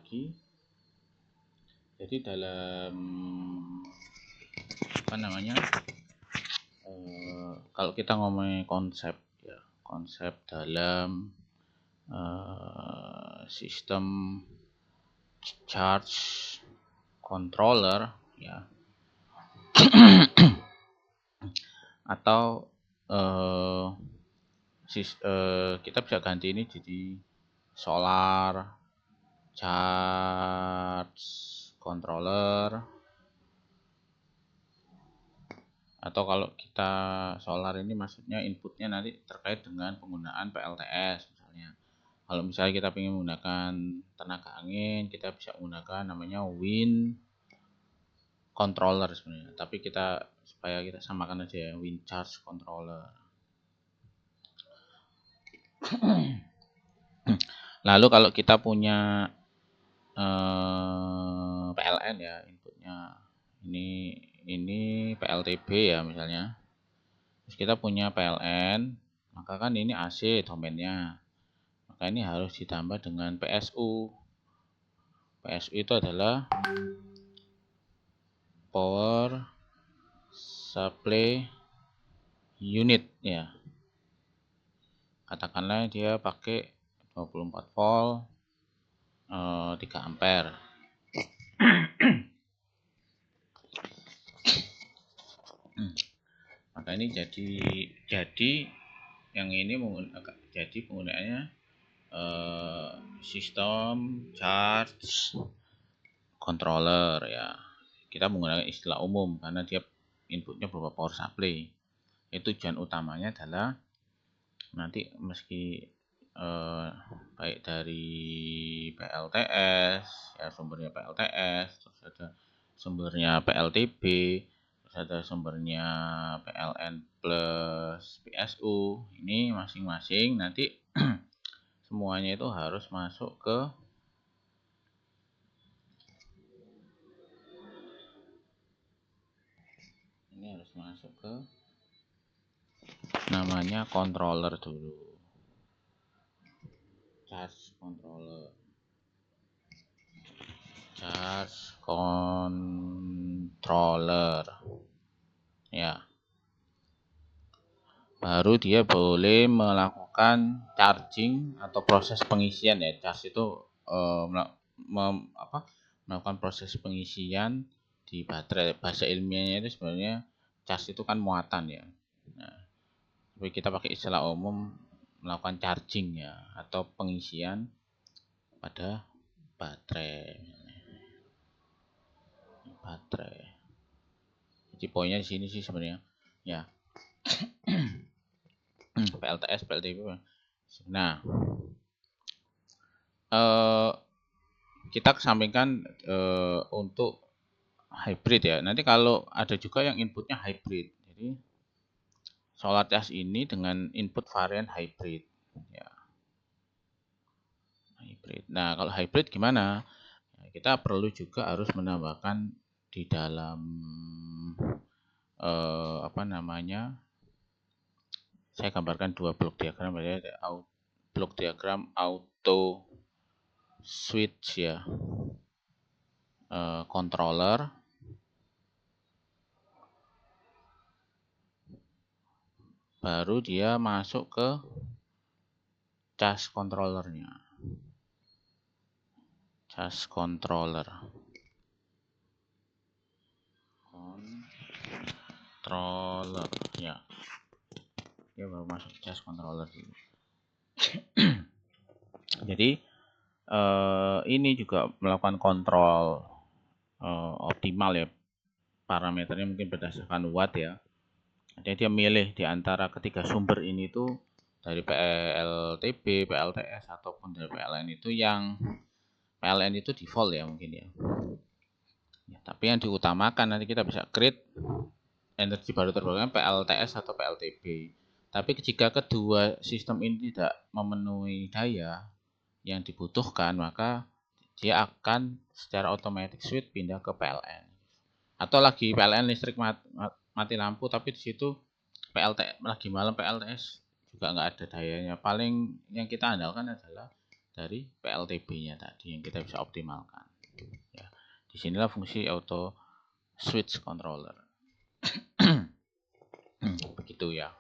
lagi. Jadi dalam kalau kita ngomongin konsep ya, konsep dalam sistem charge controller ya, atau kita bisa ganti ini jadi solar charge controller, atau kalau kita solar ini maksudnya inputnya nanti terkait dengan penggunaan PLTS misalnya. Kalau misalnya kita ingin menggunakan tenaga angin, kita bisa menggunakan namanya wind controller sebenarnya, tapi supaya kita samakan aja ya, wind charge controller. Lalu kalau kita punya PLN ya, inputnya ini PLTB ya misalnya, terus kita punya PLN, maka kan ini AC domainnya, maka ini harus ditambah dengan PSU. PSU itu adalah power supply unit ya, katakanlah dia pakai 24 volt 3 ampere. Maka ini jadi yang ini jadi penggunaannya sistem charge controller ya. Kita menggunakan istilah umum karena dia inputnya berupa power supply. Itu tujuan utamanya adalah nanti meski baik dari PLTS ya, sumbernya PLTS, terus ada sumbernya PLTB, terus ada sumbernya PLN plus PSU, ini masing-masing nanti semuanya itu harus masuk ke namanya controller dulu, charge controller ya. Baru dia boleh melakukan charging atau proses pengisian ya. Charge itu melakukan proses pengisian di baterai. Bahasa ilmiahnya itu sebenarnya charge itu kan muatan ya. Nah, tapi kita pakai istilah umum melakukan charging ya, atau pengisian pada baterai. Jadi poinnya di sini sih sebenarnya ya. PLTS, PLTB. Nah, kita kesampingkan untuk hybrid ya. Nanti kalau ada juga yang inputnya hybrid. Jadi solar charge ini dengan input varian hybrid ya. Hybrid. Nah, kalau hybrid gimana? Kita perlu juga harus menambahkan di dalam saya gambarkan dua blok diagram ya, blok diagram auto switch ya, controller, baru dia masuk ke charge controllernya, ya. Dia baru masuk charge controller dulu. Jadi ini juga melakukan kontrol optimal ya, parameternya mungkin berdasarkan watt ya. Jadi dia milih di antara ketiga sumber ini tuh, dari PLTB, PLTS ataupun dari PLN itu, yang PLN itu default ya mungkin ya. Tapi yang diutamakan nanti kita bisa create energi baru terbarukan PLTS atau PLTB. Tapi jika kedua sistem ini tidak memenuhi daya yang dibutuhkan, maka dia akan secara otomatis switch pindah ke PLN. Atau lagi PLN listrik mati lampu, tapi di situ lagi malam PLTS juga nggak ada dayanya. Paling yang kita andalkan adalah dari PLTB-nya tadi yang kita bisa optimalkan. Ya, disinilah fungsi auto switch controller. Begitu ya.